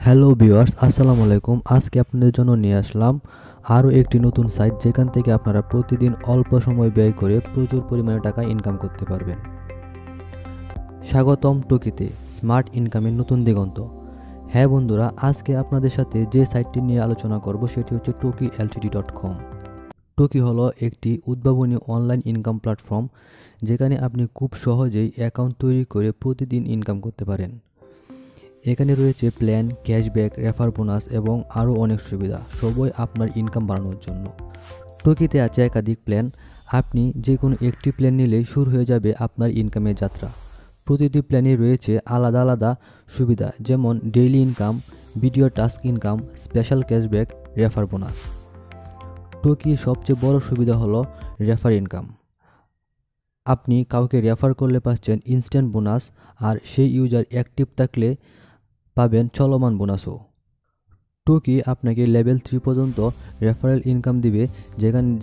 Hello viewers, আসসালামু আলাইকুম। আজকে আপনাদের জন্য নিয়ে আসলাম আরও একটি নতুন সাইট, যেখান থেকে আপনারা প্রতিদিন অল্প সময় ব্যয় করে প্রচুর পরিমাণে টাকা ইনকাম করতে পারবেন। স্বাগতম টকিতে, স্মার্ট ইনকামের নতুন দিগন্ত। হ্যাঁ বন্ধুরা, আজকে আপনাদের সাথে যে সাইটটি নিয়ে আলোচনা করব সেটি হচ্ছে TokiLTD.com। টকি হলো একটি উদ্ভাবনী অনলাইন ইনকাম প্ল্যাটফর্ম, যেখানে আপনি খুব সহজেই অ্যাকাউন্ট তৈরি করে প্রতিদিন ইনকাম করতে পারেন। এখানে রয়েছে প্ল্যান, ক্যাশব্যাক, রেফার বোনাস এবং আরও অনেক সুবিধা, সবই আপনার ইনকাম বাড়ানোর জন্য। টকিতে আছে একাধিক প্ল্যান। আপনি যে কোনো একটি প্ল্যান নিলেই শুরু হয়ে যাবে আপনার ইনকামের যাত্রা। প্রতিটি প্ল্যানে রয়েছে আলাদা আলাদা সুবিধা, যেমন daily income, video task income, special cashback, refer bonus. টকির সবচেয়ে বড় সুবিধা হলো রেফার ইনকাম। আপনি কাউকে রেফার করলে পাচ্ছেন ইনস্ট্যান্ট বোনাস, আর সেই ইউজার অ্যাক্টিভ থাকলে পাবেন চলমান বোনাসও। টকি আপনাকে লেভেল 3 পর্যন্ত রেফারেল ইনকাম দিবে,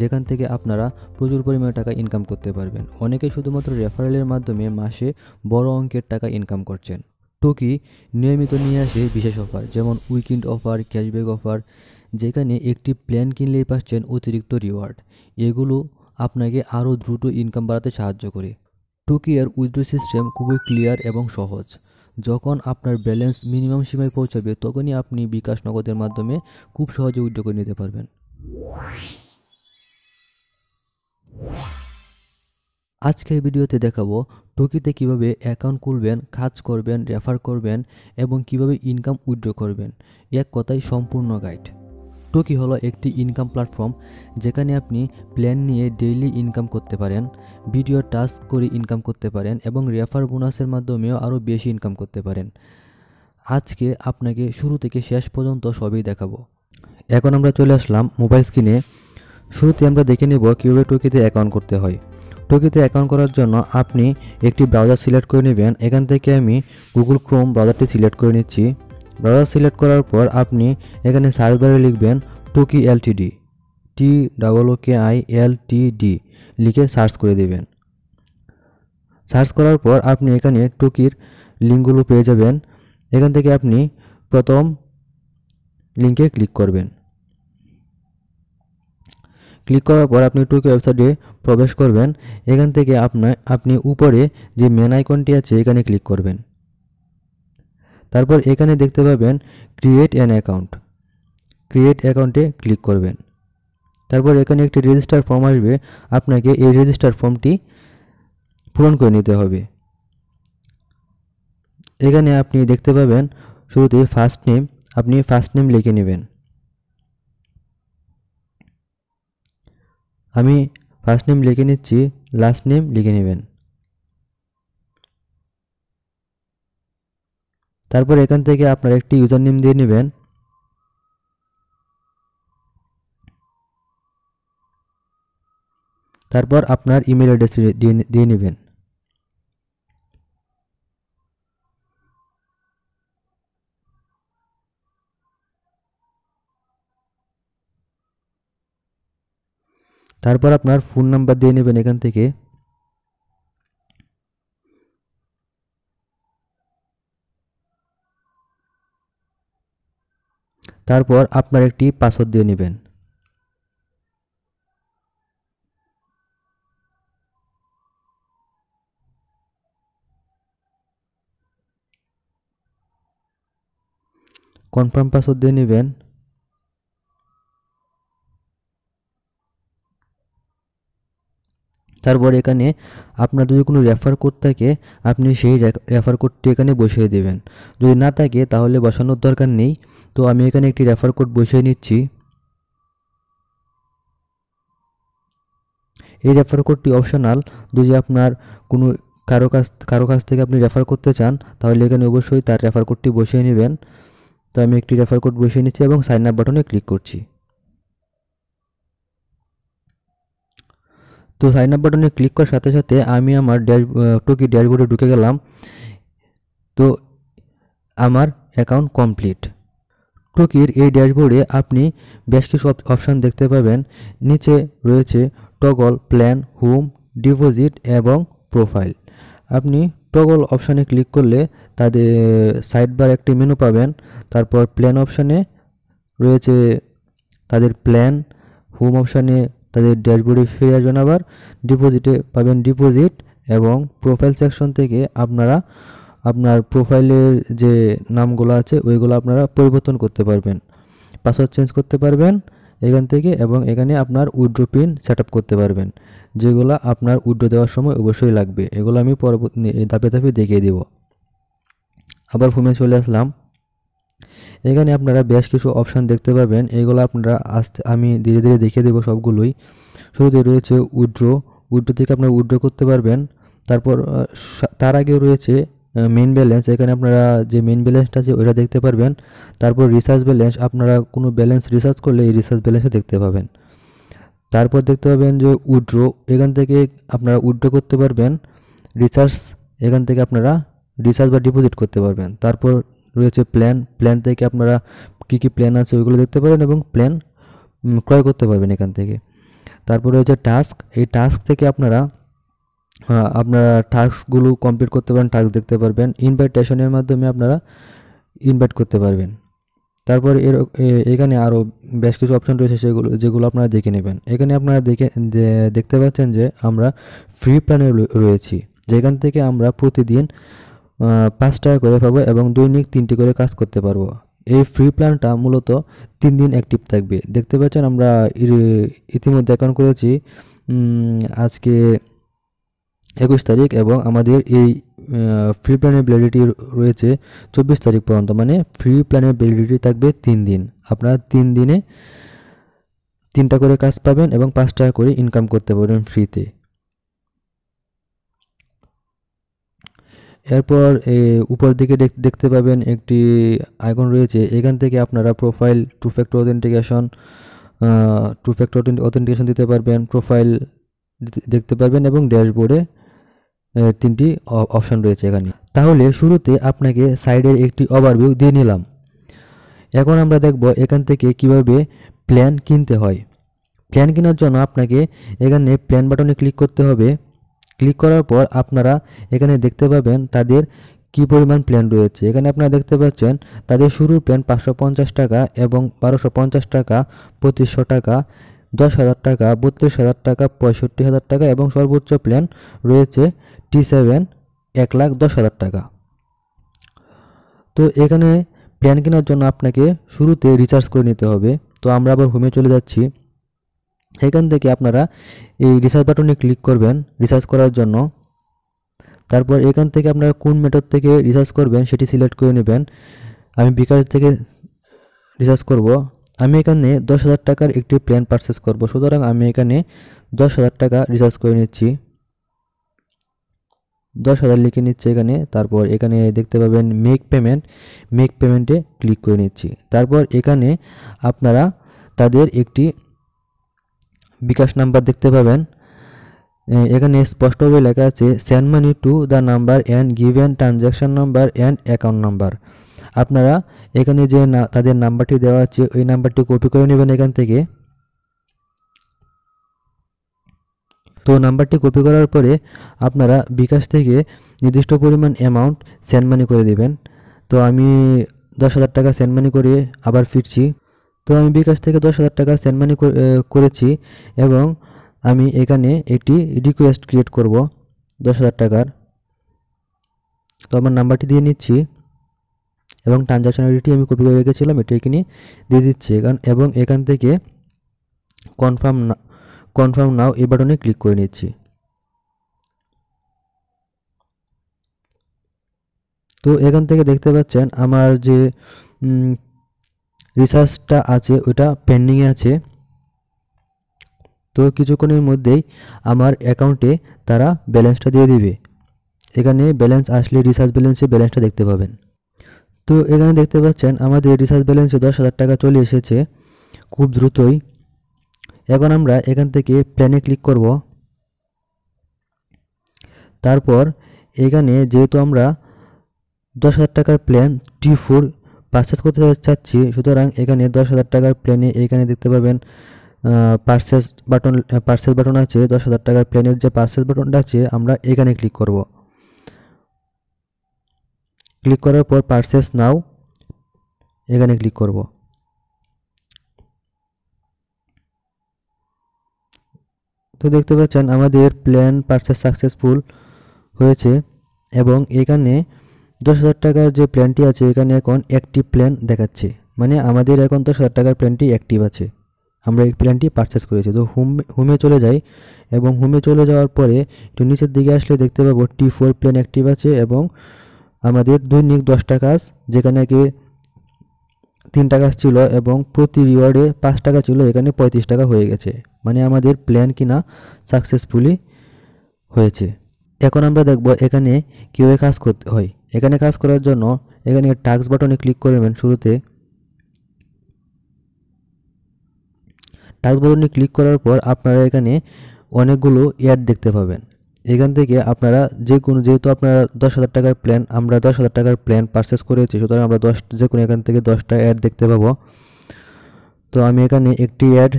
যেখান থেকে আপনারা প্রচুর পরিমাণে টাকা ইনকাম করতে পারবেন। অনেকে শুধুমাত্র রেফারেলের মাধ্যমে মাসে বড় অঙ্কের টাকা ইনকাম করছেন। টকি নিয়মিত নিয়ে আসে বিশেষ অফার, যেমন উইকেন্ড অফার, ক্যাশব্যাক অফার, যেখানে একটি প্ল্যান কিনলেই পাচ্ছেন অতিরিক্ত রিওয়ার্ড। এগুলো আপনাকে আরও দ্রুত ইনকাম বাড়াতে সাহায্য করে। টকি এর উইথড্র সিস্টেম খুবই ক্লিয়ার এবং সহজ। যখন আপনার ব্যালেন্স মিনিমাম সীমায় পৌঁছাবে, তখনই আপনি বিকাশ নগদের মাধ্যমে খুব সহজে উইথড্র করে নিতে পারবেন। আজকের ভিডিওতে দেখাবো টকিতে কিভাবে অ্যাকাউন্ট খুলবেন, কাজ করবেন, রেফার করবেন এবং কিভাবে ইনকাম উইথড্র করবেন। এক কথায় সম্পূর্ণ গাইড। টকি হলো একটি ইনকাম প্ল্যাটফর্ম, যেখানে আপনি প্ল্যান নিয়ে ডেইলি ইনকাম করতে পারেন, ভিডিও টাস্ক করে ইনকাম করতে পারেন এবং রেফার বোনাসের মাধ্যমেও আরও বেশি ইনকাম করতে পারেন। আজকে আপনাকে শুরু থেকে শেষ পর্যন্ত সবই দেখাবো। এখন আমরা চলে আসলাম মোবাইল স্ক্রিনে। শুরুতে আমরা দেখে নেব কীভাবে টকিতে অ্যাকাউন্ট করতে হয়। টকিতে অ্যাকাউন্ট করার জন্য আপনি একটি ব্রাউজার সিলেক্ট করে নেবেন। এখান থেকে আমি গুগল ক্রোম ব্রাউজারটি সিলেক্ট করে নিচ্ছি। ব্রাউজার সিলেক্ট করার পর আপনি এখানে সার্চ বারে লিখবেন TokiLTD, TOKILTD লিখে সার্চ করে দেবেন। সার্চ করার পর আপনি এখানে টকির লিঙ্কগুলো পেয়ে যাবেন। এখান থেকে আপনি প্রথম লিঙ্কে ক্লিক করবেন। ক্লিক করার পর আপনি টকি ওয়েবসাইটে প্রবেশ করবেন। এখান থেকে আপনি উপরে যে মেন আইকনটি আছে এখানে ক্লিক করবেন। তারপর এখানে দেখতে পাবেন ক্রিয়েট অ্যান অ্যাকাউন্ট। ক্রিয়েট অ্যাকাউন্টে ক্লিক করবেন। তারপর এখানে একটি রেজিস্টার ফর্ম আসবে, আপনাকে এই রেজিস্টার ফর্মটি পূরণ করে নিতে হবে। এখানে আপনি দেখতে পাবেন শুরুতে ফার্স্ট নেম, আপনি ফার্স্ট নেম লিখে নেবেন। আমি ফার্স্ট নেম লিখে নিচ্ছি, লাস্ট নেম লিখে নেবেন। তারপর এখান থেকে আপনার একটি ইউজার নেম দিয়ে নেবেন। তারপর আপনার ইমেল অ্যাড্রেস দিয়ে নেবেন। তারপর আপনার ফোন নাম্বার দিয়ে নেবেন এখান থেকে। তারপর আপনার একটি পাসওয়ার্ড দিয়ে নেবেন। কনফার্ম পাসওয়ার্ড দিয়ে নেবেন। তারপর এখানে আপনার যদি কোনো রেফার কোড থাকে, আপনি সেই রেফার কোডটি এখানে বসিয়ে দেবেন। যদি না থাকে তাহলে বসানোর দরকার নেই। তো আমি এখানে একটি রেফার কোড বসিয়ে নিচ্ছি। এই রেফার কোডটি অপশনাল। যদি আপনার কোনো কারো কাছ থেকে আপনি রেফার করতে চান, তাহলে এখানে অবশ্যই তার রেফার কোডটি বসিয়ে নেবেন। তো আমি একটি রেফার কোড বসিয়ে নিচ্ছি এবং সাইন আপ বাটনে ক্লিক করছি। তো সাইন আপ বাটনে ক্লিক করার সাথে সাথে আমি আমার টকি ড্যাশবোর্ডে ঢুকে গেলাম। তো আমার অ্যাকাউন্ট কমপ্লিট। টকির এই ড্যাশবোর্ডে আপনি বেশ কিছু অপশান দেখতে পাবেন। নিচে রয়েছে টগল, প্ল্যান, হোম, ডিপোজিট এবং প্রোফাইল। আপনি টগল অপশানে ক্লিক করলে তাদের সাইড বার একটি মেনু পাবেন। তারপর প্ল্যান অপশানে রয়েছে তাদের প্ল্যান, হোম অপশানে তাদের ড্যাশবোর্ডে ফিরে আসবেন, আবার ডিপোজিটে পাবেন ডিপোজিট, এবং প্রোফাইল সেকশন থেকে আপনারা আপনার প্রোফাইলের যে নামগুলো আছে ওইগুলো আপনারা পরিবর্তন করতে পারবেন, পাসওয়ার্ড চেঞ্জ করতে পারবেন এখান থেকে, এবং এখানে আপনার উইথড্র পিন সেট আপ করতে পারবেন, যেগুলো আপনার উইথড্র দেওয়ার সময় অবশ্যই লাগবে। এগুলো আমি পরবর্তী ধাপে ধাপে দেখিয়ে দেব। আবার হোমে চলে আসলাম। এখানে আপনারা বেশ কিছু অপশান দেখতে পাবেন, এগুলো আপনারা আমি ধীরে ধীরে দেখিয়ে দেবো সবগুলোই। শুরুতে রয়েছে উইথড্র থেকে আপনারা উইথড্র করতে পারবেন। তারপর তার আগে রয়েছে মেইন ব্যালেন্স, এখানে আপনারা যে মেইন ব্যালেন্সটা আছে ওইটা দেখতে পারবেন। তারপর রিচার্জ ব্যালেন্স, আপনারা কোনো ব্যালেন্স রিচার্জ করলে এই রিচার্জ ব্যালেন্সও দেখতে পাবেন। তারপর দেখতে পাবেন যে উইথড্র, এখান থেকে আপনারা উইথড্র করতে পারবেন। রিচার্জ, এখান থেকে আপনারা রিচার্জ বা ডিপোজিট করতে পারবেন। তারপর রয়েছে প্ল্যান থেকে আপনারা কী কী প্ল্যান আছে ওইগুলো দেখতে পারেন এবং প্ল্যান ক্রয় করতে পারবেন এখান থেকে। তারপর রয়েছে টাস্ক, এই টাস্ক থেকে আপনারা আপনারা টাস্কগুলো কমপ্লিট করতে পারেন, টাস্ক দেখতে পারবেন। ইনভাইটেশনের মাধ্যমে আপনারা ইনভাইট করতে পারবেন। তারপর এখানে আরও বেশ কিছু অপশান রয়েছে যেগুলো আপনারা দেখে নেবেন। এখানে আপনারা দেখতে পাচ্ছেন যে আমরা ফ্রি প্ল্যানে রয়েছি, যেখান থেকে আমরা প্রতিদিন 5 টাকা করে পাবো এবং দৈনিক 3টি করে কাজ করতে পারবো। এই ফ্রি প্ল্যানটা মূলত 3 দিন অ্যাক্টিভ থাকবে। দেখতে পাচ্ছেন আমরা ইতিমধ্যে অ্যাকাউন্ট করেছি আজকে 21 তারিখ, এবং আমাদের এই ফ্রি প্ল্যানের ভ্যালিডিটি রয়েছে 24 তারিখ পর্যন্ত, মানে ফ্রি প্ল্যানের ভ্যালিডিটি থাকবে 3 দিন। আপনারা 3 দিনে 3টা করে কাজ পাবেন এবং 5 টাকা করে ইনকাম করতে পারবেন ফ্রিতে। এরপর উপর দিকে দেখতে পাবেন একটি আইকন রয়েছে, এখান থেকে আপনারা প্রোফাইল, টু ফ্যাক্টর অথেন্টিকেশন দিতে পারবেন, প্রোফাইল দেখতে পারবেন, এবং ড্যাশবোর্ডে 3টি অপশান রয়েছে এখানে। তাহলে শুরুতে আপনাকে সাইডের একটি ওভারভিউ দিয়ে নিলাম। এখন আমরা দেখব এখান থেকে কিভাবে প্ল্যান কিনতে হয়। প্ল্যান কেনার জন্য আপনাকে এখানে প্ল্যান বাটনে ক্লিক করতে হবে। ক্লিক করার পর আপনারা এখানে দেখতে পাবেন তাদের কি পরিমাণ প্ল্যান রয়েছে। এখানে আপনারা দেখতে পাচ্ছেন তাদের শুরুর প্ল্যান 550 টাকা এবং 1250 টাকা, 2500 টাকা, 10,000 টাকা, 32,000 টাকা, 65,000 টাকা, এবং সর্বোচ্চ প্ল্যান রয়েছে T7 1,10,000 টাকা। তো এখানে প্ল্যান কেনার জন্য আপনাকে শুরুতে রিচার্জ করে নিতে হবে। তো আমরা আবার হোমে চলে যাচ্ছি। এখান থেকে আপনারা এই রিচার্জ বাটনে ক্লিক করবেন রিচার্জ করার জন্য। তারপর এখান থেকে আপনারা কোন মেথড থেকে রিচার্জ করবেন সেটি সিলেক্ট করে নেবেন। আমি বিকাশ থেকে রিচার্জ করব। আমি এখানে 10,000 টাকার একটি প্ল্যান পারচেস করব, সুতরাং আমি এখানে 10,000 টাকা রিচার্জ করে নিচ্ছি। 10,000 লিখে নিচ্ছে এখানে। তারপর এখানে দেখতে পাবেন মেক পেমেন্টে ক্লিক করে নিচ্ছি। তারপর এখানে আপনারা তাদের একটি বিকাশ নাম্বার দেখতে পাবেন। এখানে স্পষ্টভাবে লেখা আছে send money to the number and given transaction number and account number. আপনারা এখানে যে তাদের নাম্বারটি দেওয়া আছে ওই নাম্বারটি কপি করে নেবেন এখান থেকে। তো নাম্বারটি কপি করার পরে আপনারা বিকাশ থেকে নির্দিষ্ট পরিমাণ অ্যামাউন্ট সেন্ড মানি করে দেবেন। তো আমি 10,000 টাকা সেন্ড মানি করে আবার ফিরছি। তো আমি বিকাশ থেকে 10,000 টাকা সেন্ড মানি করেছি এবং আমি এখানে একটি রিকোয়েস্ট ক্রিয়েট করব 10,000 টাকার। তো আমার নাম্বারটি দিয়ে নিচ্ছি এবং ট্রানজ্যাকশন আইডিটি আমি কপি করে রেখেছিলাম এটি এখানে দিয়ে দিচ্ছি, এবং এখান থেকে কনফার্ম নাও এই বাটনে ক্লিক করে নিচ্ছি। তো এখান থেকে দেখতে পাচ্ছেন আমার যে রিচার্জটা আছে ওটা পেন্ডিংয়ে আছে। তো কিছুক্ষণের মধ্যেই আমার অ্যাকাউন্টে তারা ব্যালেন্সটা দিয়ে দিবে। এখানে ব্যালেন্স আসলে রিচার্জ ব্যালেন্সে ব্যালেন্সটা দেখতে পাবেন। তো এখানে দেখতে পাচ্ছেন আমাদের রিচার্জ ব্যালেন্সে 10,000 টাকা চলে এসেছে খুব দ্রুতই। এখন আমরা এখান থেকে প্ল্যানে ক্লিক করব। তারপর এখানে যেহেতু আমরা 10,000 টাকার প্ল্যান T4 পারচেস করতে চাচ্ছি, সুতরাং এখানে 10,000 টাকার প্ল্যানে এখানে দেখতে পাবেন পারচেস বাটন আছে। 10,000 টাকার প্ল্যানের যে পারচেস বাটনটা আছে আমরা এখানে ক্লিক করব। ক্লিক করার পর পারচেস নাও এখানে ক্লিক করব। তো দেখতে পাচ্ছেন আমাদের প্ল্যান পারচেস সাকসেসফুল হয়েছে এবং এখানে 10,000 টাকার যে প্ল্যানটি আছে এখানে এখন অ্যাক্টিভ প্ল্যান দেখাচ্ছে, মানে আমাদের এখন 10,000 টাকার প্ল্যানটি অ্যাক্টিভ আছে, আমরা এই প্ল্যানটি পারচেস করেছি। তো হোমে চলে যাই এবং হোমে চলে যাওয়ার পরে একটু নিচের দিকে আসলে দেখতে পাবো T4 প্ল্যান অ্যাক্টিভ আছে এবং আমাদের দৈনিক 10টা কাজ, যেখানে আগে 3টা কাজ ছিল এবং প্রতি রিওয়ার্ডে 5 টাকা ছিল, এখানে 35 টাকা হয়ে গেছে, মানে আমাদের প্ল্যান কিনা সাকসেসফুলি হয়েছে। এখন আমরা দেখব এখানে কীভাবে কাজ করতে হয়। এখানে কাজ করার জন্য এখানে টাস্ক বাটনে ক্লিক করবেন। শুরুতে টাস্ক বাটনে ক্লিক করার পর আপনারা এখানে অনেকগুলো অ্যাড দেখতে পাবেন। এখান থেকে আপনারা যেহেতু আপনারা 10,000 টাকার প্ল্যান, আমরা 10,000 টাকার প্ল্যান পারচেস করেছি, সুতরাং আমরা এখান থেকে 10টা অ্যাড দেখতে পাবো। তো আমি এখানে একটি অ্যাড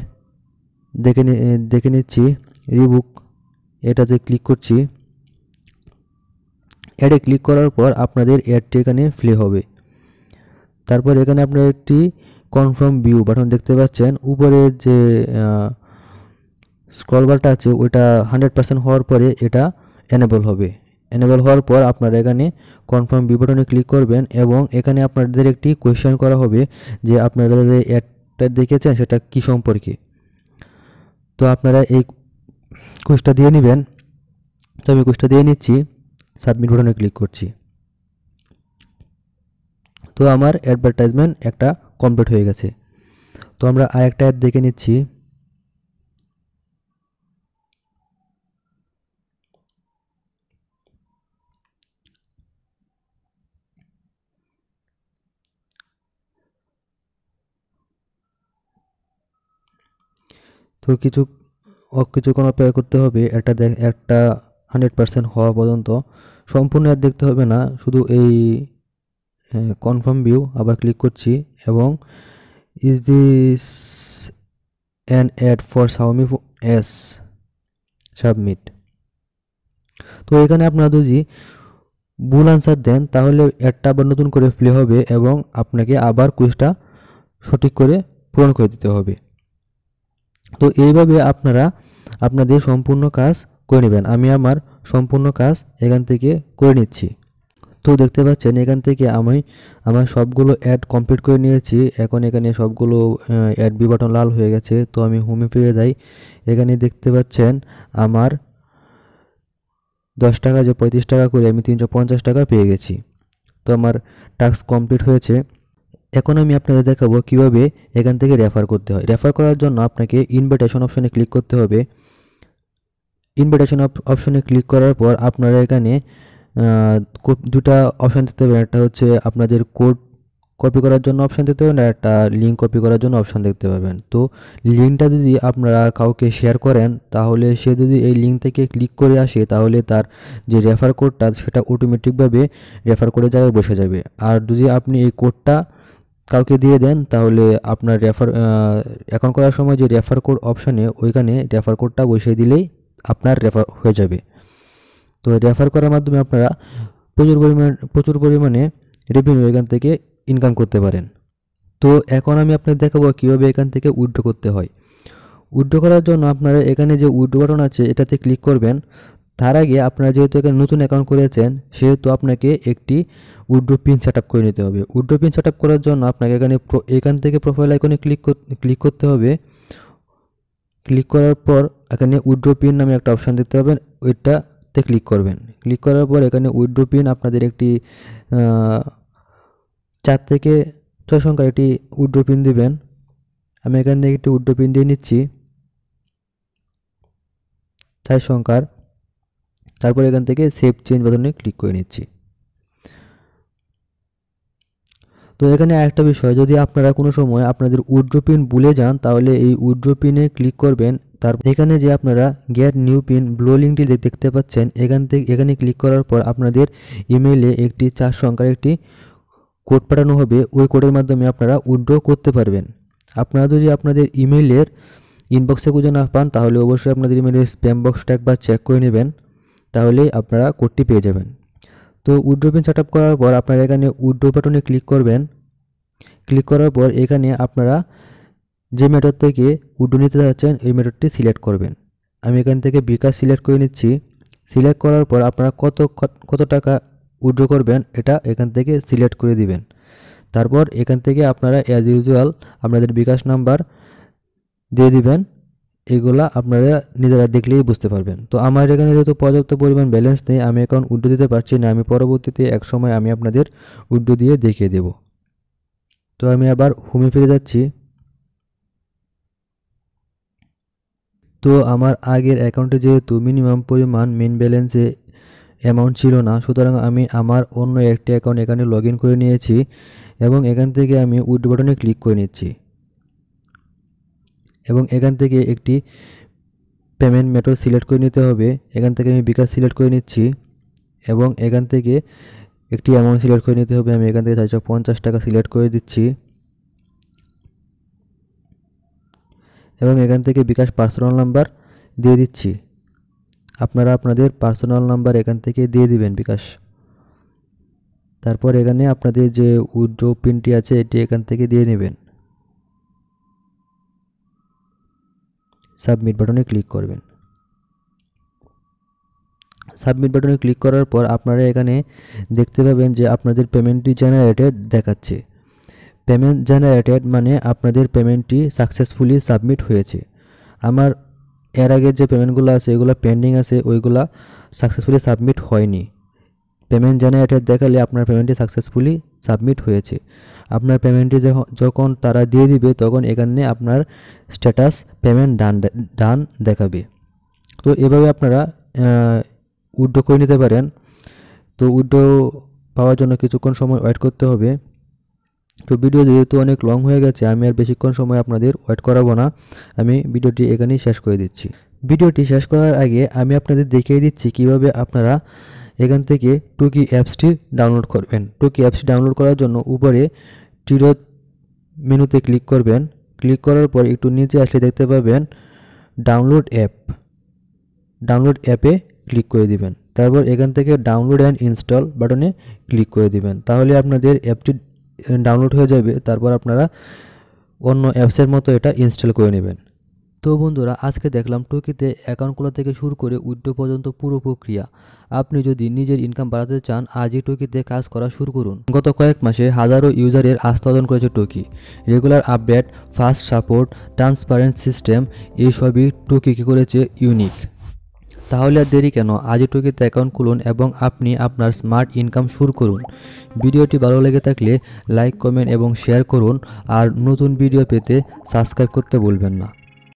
দেখে নিচ্ছি, রিবুক, এটাতে ক্লিক করছি। অ্যাডে ক্লিক করার পর আপনাদের অ্যাডটি এখানে প্লে হবে। তারপর এখানে আপনারা একটি কনফার্ম ভিউ বাটন দেখতে পাচ্ছেন, উপরে যে স্ক্রল বারটা আছে ওইটা 100% হওয়ার পরে এটা এনেবল হবে। এনেবল হওয়ার পর আপনারা এখানে কনফার্ম ভিউ বাটনে ক্লিক করবেন এবং এখানে আপনাদের একটি কোয়েশ্চেন করা হবে যে আপনারা যে অ্যাডটা দেখেছেন সেটা কি সম্পর্কে। তো আপনারা এই কোয়েশ্চেনটা দিয়ে নেবেন। তো আমি কোয়েশ্চেনটা দিয়ে নিচ্ছি, সাবমিট বাটনে ক্লিক করছি। তো আমার অ্যাডভার্টাইজমেন্ট একটা কমপ্লিট হয়ে গেছে। তো আমরা আরেকটা অ্যাড দেখে নিচ্ছি। তো কিছুক্ষণ অপেক্ষা করতে হবে, একটা 100% হওয়া পর্যন্ত। সম্পূর্ণ অ্যাড দেখতে হবে না, শুধু এই কনফার্ম ভিউ আবার ক্লিক করছি এবং is this an add for Xiaomi S, submit. তো এখানে আপনারা যদি ভুল আনসার দেন তাহলে অ্যাডটা আবার নতুন করে প্লে হবে এবং আপনাকে আবার কুইজটা সঠিক করে পূরণ করে দিতে হবে। তো এইভাবে আপনারা আপনাদের সম্পূর্ণ কাজ করে নেবেন। আমি আমার সম্পূর্ণ কাজ এখান থেকে করে নিচ্ছি। তো দেখতে পাচ্ছেন এখান থেকে আমি আমার সবগুলো অ্যাড কমপ্লিট করে নিয়েছি। এখন এখানে সবগুলো অ্যাড বি বাটন লাল হয়ে গেছে। তো আমি হোমে ফিরে যাই। এখানে দেখতে পাচ্ছেন আমার 10 টাকা যে 35 টাকা করে আমি 350 টাকা পেয়ে গেছি। তো আমার টাস্ক কমপ্লিট হয়েছে। এখন আমি আপনাদের দেখাবো কিভাবে এখান থেকে রেফার করতে হয়। রেফার করার জন্য আপনাকে ইনভাইটেশন অপশনে ক্লিক করতে হবে। ইনভাইটেশন অপশনে ক্লিক করার পর আপনারা এখানে দুটা অপশান দেখতে পাবেন। একটা হচ্ছে আপনাদের কোড কপি করার জন্য অপশান দেখতে পাবেন, আর একটা লিঙ্ক কপি করার জন্য অপশান দেখতে পাবেন। তো লিঙ্কটা যদি আপনারা কাউকে শেয়ার করেন তাহলে সে যদি এই লিঙ্ক থেকে ক্লিক করে আসে তাহলে তার যে রেফার কোডটা সেটা অটোমেটিকভাবে রেফার করে জায়গায় বসে যাবে। আর যদি আপনি এই কোডটা কাউকে দিয়ে দেন তাহলে আপনার এখন করার সময় যে রেফার কোড অপশানে ওইখানে রেফার কোডটা বসিয়ে দিলেই আপনার রেফার হয়ে যাবে। তো রেফার করার মাধ্যমে আপনারা প্রচুর পরিমাণে রেভিনিউ এখান থেকে ইনকাম করতে পারেন। তো এখন আমি আপনাদের দেখাবো কীভাবে এখান থেকে উইথড্র করতে হয়। উইথড্র করার জন্য আপনারা এখানে যে উইথড্র বাটন আছে এটাতে ক্লিক করবেন। তার আগে আপনারা যেহেতু এখানে নতুন অ্যাকাউন্ট করেছেন সেহেতু আপনাকে একটি উইথড্র পিন সেট আপ করে নিতে হবে। উইথড্র পিন সেট আপ করার জন্য আপনাকে এখান থেকে প্রোফাইল আইকনে ক্লিক করতে হবে। ক্লিক করার পর এখানে উইথড্র পিন নামে একটা অপশান দেখতে পাবেন, ওইটাতে ক্লিক করবেন। ক্লিক করার পর এখানে উইথড্র পিন আপনাদের একটি 4 থেকে 6 সংখ্যার একটি উইথড্র পিন দিবেন। আমি এখান থেকে একটি উইথড্র পিন দিয়ে নিচ্ছি 4 সংখ্যার। তারপর এখান থেকে সেভ চেঞ্জ বাটনে ক্লিক করে নিচ্ছি। তো এখানে আরেকটা বিষয়, যদি আপনারা কোনো সময় আপনাদের উইথড্র পিন ভুলে যান তাহলে এই উইথড্র পিনে ক্লিক করবেন। তারপর এখানে যে আপনারা গেট নিউ পিন ব্লু লিঙ্কটি দেখতে পাচ্ছেন এখানে ক্লিক করার পর আপনাদের ইমেইলে একটি 4 সংখ্যার একটি কোড পাঠানো হবে। ওই কোডের মাধ্যমে আপনারা উইথড্র করতে পারবেন। আপনারা যদি আপনাদের ইমেইলের ইনবক্সে খুঁজে না পান তাহলে অবশ্যই আপনাদের ইমেইলের স্প্যাম বক্সটা একবার চেক করে নেবেন, তাহলে আপনারা কোডটি পেয়ে যাবেন। তো তো উইথড্র পিন সেটআপ করার পর আপনারা এখানে উইথড্র বাটনে ক্লিক করবেন। ক্লিক করার পর এখানে আপনারা যে মেথড থেকে উইথড্র নিতে যাচ্ছেন এই মেথডটি সিলেক্ট করবেন। আমি এখান থেকে বিকাশ সিলেক্ট করে নিচ্ছি। সিলেক্ট করার পর আপনারা কত টাকা উইথড্র করবেন এটা এখান থেকে সিলেক্ট করে দিবেন। তারপর এখান থেকে আপনারা অ্যাজ ইউজুয়াল আপনাদের বিকাশ নাম্বার দিয়ে দিবেন। এগুলা আপনারা নিজেরা দেখলেই বুঝতে পারবেন। তো আমার এখানে যেহেতু পর্যাপ্ত পরিমাণ ব্যালেন্স নেই, আমি এখন উইথড্র দিতে পারছি না। আমি পরবর্তীতে এক সময় আমি আপনাদের উইথড্র দিয়ে দেখিয়ে দেব। তো আমি আবার হোমে ফিরে যাচ্ছি। তো আমার আগের অ্যাকাউন্টে যেহেতু মিনিমাম পরিমাণ মেন ব্যালেন্সে অ্যামাউন্ট ছিল না, সুতরাং আমি আমার অন্য একটি অ্যাকাউন্ট এখানে লগ ইন করে নিয়েছি এবং এখান থেকে আমি উইথড্র বাটনে ক্লিক করে নিচ্ছি এবং এখান থেকে একটি পেমেন্ট মেথড সিলেক্ট করে নিতে হবে। এখান থেকে আমি বিকাশ সিলেক্ট করে নিচ্ছি এবং এখান থেকে একটি অ্যামাউন্ট সিলেক্ট করে নিতে হবে। আমি এখান থেকে 450 টাকা সিলেক্ট করে দিচ্ছি এবং এখান থেকে বিকাশ পার্সোনাল নাম্বার দিয়ে দিচ্ছি। আপনারা আপনাদের পার্সোনাল নাম্বার এখান থেকে দিয়ে দিবেন বিকাশ। তারপর এখানে আপনাদের যে উইথড্র পিনটি আছে এটি এখান থেকে দিয়ে নেবেন। সাবমিট বাটনে ক্লিক করবেন। সাবমিট বাটনে ক্লিক করার পর আপনারা এখানে দেখতে পাবেন যে আপনাদের পেমেন্টটি জেনারেটেড দেখাচ্ছে। পেমেন্ট জেনারেটেড মানে আপনাদের পেমেন্টটি সাকসেসফুলি সাবমিট হয়েছে। আমার এর আগের যে পেমেন্টগুলো আছে এগুলো পেন্ডিং আছে, ওইগুলা সাকসেসফুলি সাবমিট হয়নি। পেমেন্ট জেনারেটেড দেখালে আপনার পেমেন্টটি সাকসেসফুলি সাবমিট হয়েছে। আপনার পেমেন্টটি যখন তারা দিয়ে দিবে তখন এখানে আপনার স্ট্যাটাস পেমেন্ট ডান দেখাবে। তো এভাবে আপনারা উইথড্র করে নিতে পারেন। তো উইথড্র পাওয়ার জন্য কিছুক্ষণ সময় ওয়েট করতে হবে। তো ভিডিও যেহেতু অনেক লং হয়ে গেছে, আমি আর বেশিক্ষণ সময় আপনাদের ওয়েট করাবো না। আমি ভিডিওটি এখানেই শেষ করে দিচ্ছি। ভিডিওটি শেষ করার আগে আমি আপনাদের দেখিয়ে দিচ্ছি কিভাবে আপনারা এখান থেকে টুকি অ্যাপসটি ডাউনলোড করবেন। টুকি অ্যাপসটি ডাউনলোড করার জন্য উপরে টিরো মেনুতে ক্লিক করবেন। ক্লিক করার পর একটু নিচে আসলে দেখতে পাবেন ডাউনলোড অ্যাপ। ডাউনলোড অ্যাপে ক্লিক করে দিবেন। তারপর এখান থেকে ডাউনলোড অ্যান্ড ইনস্টল বাটনে ক্লিক করে দিবেন। তাহলে আপনাদের অ্যাপটি ডাউনলোড হয়ে যাবে। তারপর আপনারা অন্য অ্যাপসের মতো এটা ইনস্টল করে নেবেন। তো বন্ধুরা, আজকে দেখলাম টুকিতে অ্যাকাউন্ট খোলা থেকে শুরু করে উইথড্র পর্যন্ত পুরো প্রক্রিয়া। আপনি যদি নিজের ইনকাম বাড়াতে চান আজই টুকিতে কাজ করা শুরু করুন। গত কয়েক মাসে হাজারো ইউজারের আস্থা অর্জন করেছে টুকি। Regular update, fast support, transparent system এইসবই টুকিকে করেছে ইউনিক। তাহলে আর দেরি কেন, আজই টুকিতে অ্যাকাউন্ট খুলুন এবং আপনি আপনার স্মার্ট ইনকাম শুরু করুন। ভিডিওটি ভালো লেগে থাকলে লাইক, কমেন্ট এবং শেয়ার করুন। আর নতুন ভিডিও পেতে সাবস্ক্রাইব করতে ভুলবেন না।